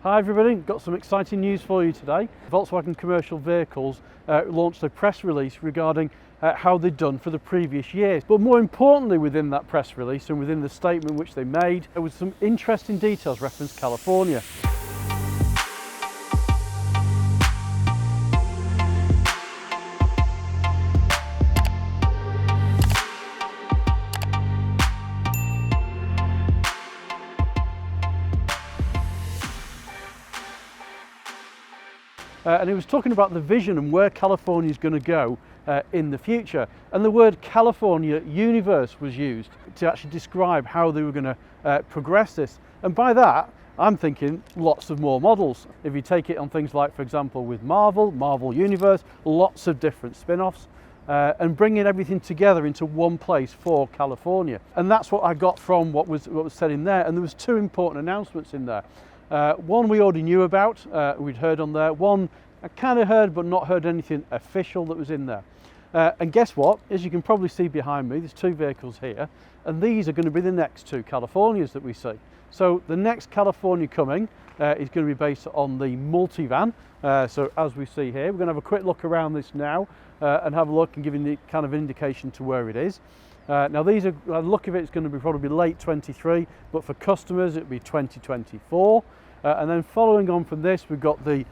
Hi everybody, got some exciting news for you today. Volkswagen Commercial Vehicles launched a press release regarding how they'd done for the previous years. But more importantly, within that press release and within the statement which they made, there was some interesting details referenced California. And he was talking about the vision and where California is going to go in the future. And the word California Universe was used to actually describe how they were going to progress this. And by that, I'm thinking lots of more models. If you take it on things like, for example, with Marvel Universe, lots of different spin-offs, and bringing everything together into one place for California. And that's what I got from what was said in there. And there was two important announcements in there. One we already knew about, we'd heard on there. One I kind of heard but not heard anything official that was in there. And guess what? As you can probably see behind me, there's two vehicles here, and these are going to be the next two Californias that we see. So the next California coming is going to be based on the Multivan. So as we see here, we're going to have a quick look around this now and have a look and give you the kind of an indication to where it is. Now these are, by the look of it, it's going to be probably late 23, but for customers it'll be 2024. And then following on from this, we've got the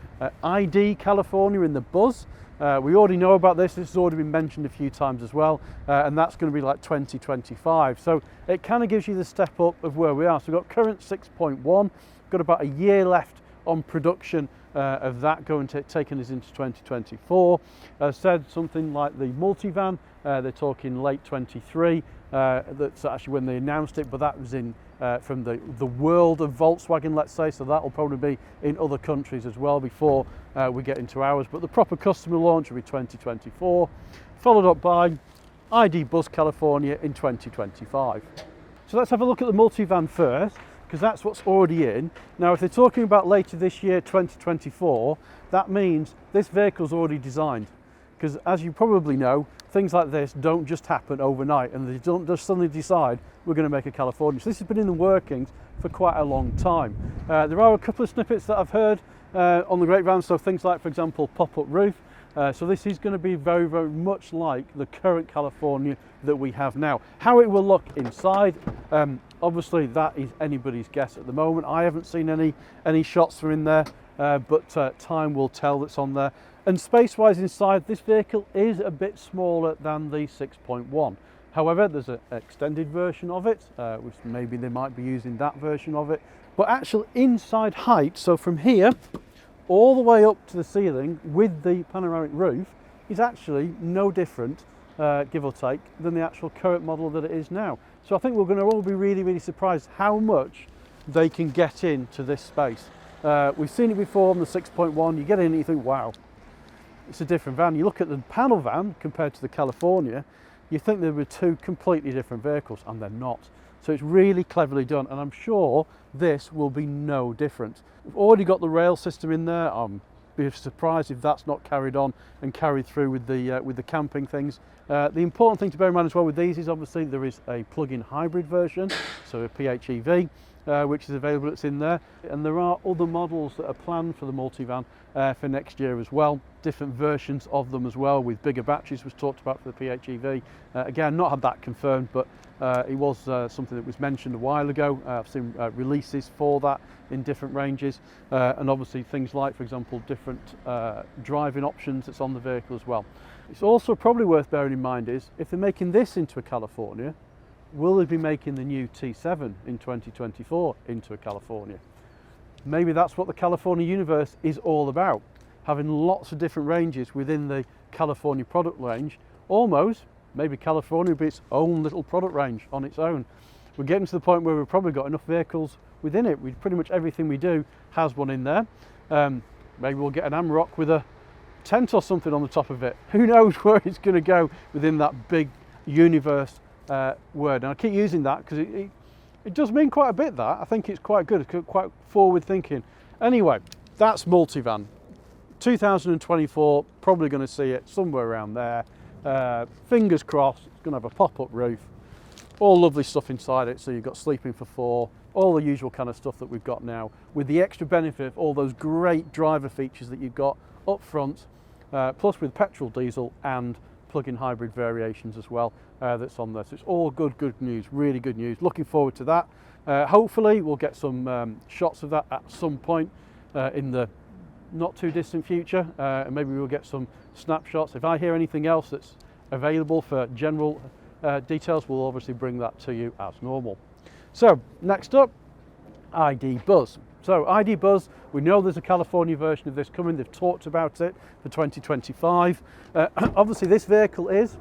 ID California in the Buzz. We already know about this has already been mentioned a few times as well, and that's going to be like 2025. So it kind of gives you the step up of where we are. So we've got current 6.1, got about a year left on production of that going to taking us into 2024. As said, something like the Multivan, they're talking late 23. That's actually when they announced it, but that was in from the world of Volkswagen, let's say, so that will probably be in other countries as well before we get into ours. But the proper customer launch will be 2024, followed up by ID Buzz California in 2025. So let's have a look at the Multivan first, because that's what's already in. Now, if they're talking about later this year, 2024, that means this vehicle's already designed. Because as you probably know, things like this don't just happen overnight, and they don't just suddenly decide we're going to make a California. So this has been in the workings for quite a long time. There are a couple of snippets that I've heard on the grapevine, so things like, for example, pop-up roof. So this is going to be very, very much like the current California that we have now. How it will look inside, obviously that is anybody's guess at the moment. I haven't seen any shots from in there, but time will tell that's on there. And space-wise inside, this vehicle is a bit smaller than the 6.1. However, there's an extended version of it, which maybe they might be using that version of it. But actual inside height, so from here all the way up to the ceiling with the panoramic roof, is actually no different, give or take, than the actual current model that it is now. So I think we're going to all be really, really surprised how much they can get into this space. We've seen it before on the 6.1, you get in and you think, wow, it's a different van. You look at the panel van compared to the California, you think they were two completely different vehicles, and they're not. So it's really cleverly done, and I'm sure this will be no different. We've already got the rail system in there. I'm be surprised if that's not carried on and carried through with the camping things. The important thing to bear in mind as well with these is obviously there is a plug-in hybrid version, so a PHEV, which is available, it's in there, and there are other models that are planned for the Multivan for next year as well, different versions of them as well, with bigger batteries was talked about for the PHEV. Again, not had that confirmed, but it was something that was mentioned a while ago. I've seen releases for that in different ranges, and obviously things like, for example, different driving options that's on the vehicle as well. It's also probably worth bearing in mind is, if they're making this into a California, will they be making the new T7 in 2024 into a California? Maybe that's what the California Universe is all about, having lots of different ranges within the California product range. Almost, maybe California will be its own little product range on its own. We're getting to the point where we've probably got enough vehicles within it. Pretty much everything we do has one in there. Maybe we'll get an AMROC with a tent or something on the top of it. Who knows where it's going to go within that big universe word. And I keep using that because it does mean quite a bit, that. I think it's quite good, it's quite forward thinking. Anyway, that's Multivan. 2024, probably going to see it somewhere around there. Fingers crossed, it's going to have a pop-up roof. all lovely stuff inside it. So you've got sleeping for 4, all the usual kind of stuff that we've got now, with the extra benefit of all those great driver features that you've got up front, plus with petrol, diesel and plug-in hybrid variations as well, that's on there. So it's all good news, really good news. Looking forward to that. Hopefully we'll get some shots of that at some point in the not too distant future, and maybe we'll get some snapshots. If I hear anything else that's available for general details, we'll obviously bring that to you as normal. So next up, ID Buzz. So ID Buzz, we know there's a California version of this coming. They've talked about it for 2025. Obviously this vehicle is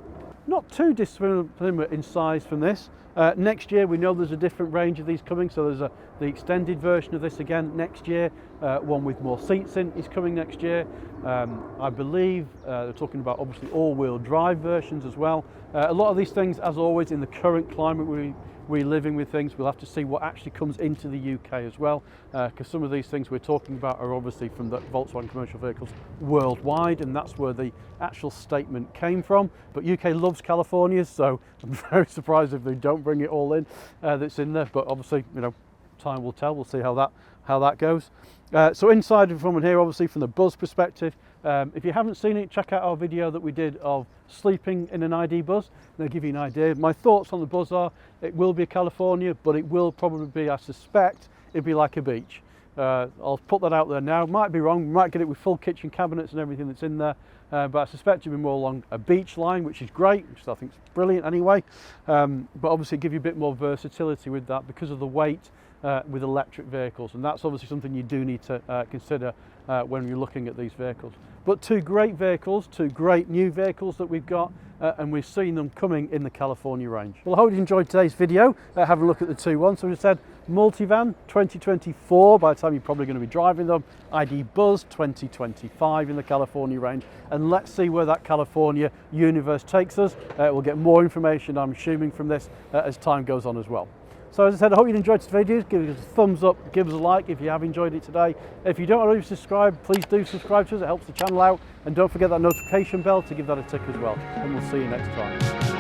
not too dissimilar in size from this. Next year we know there's a different range of these coming, so there's the extended version of this again next year, one with more seats in is coming next year. I believe they're talking about obviously all-wheel drive versions as well. A lot of these things, as always in the current climate we're living with things, we'll have to see what actually comes into the UK as well, because some of these things we're talking about are obviously from the Volkswagen commercial vehicles worldwide, and that's where the actual statement came from. But UK loves California, so I'm very surprised if they don't bring it all in that's in there. But obviously, you know, time will tell. We'll see how that goes. So inside from here, obviously from the Buzz perspective, if you haven't seen it, check out our video that we did of sleeping in an ID Buzz. They'll give you an idea. My thoughts on the Buzz are, it will be a California, but it will probably be, I suspect, it'd be like a beach. I'll put that out there now. Might be wrong, might get it with full kitchen cabinets and everything that's in there, but I suspect it'll be more along a beach line, which is great, which I think is brilliant anyway. But obviously give you a bit more versatility with that because of the weight with electric vehicles, and that's obviously something you do need to consider when you're looking at these vehicles. But two great vehicles, two great new vehicles that we've got, and we've seen them coming in the California range. Well, I hope you enjoyed today's video, having a look at the two ones. So we said Multivan 2024, by the time you're probably going to be driving them, ID Buzz 2025 in the California range, and let's see where that California universe takes us. We'll get more information, I'm assuming, from this as time goes on as well. So as I said, I hope you enjoyed today's video. Give us a thumbs up, give us a like if you have enjoyed it today. If you don't already subscribe, please do subscribe to us, it helps the channel out. And don't forget that notification bell to give that a tick as well. And we'll see you next time.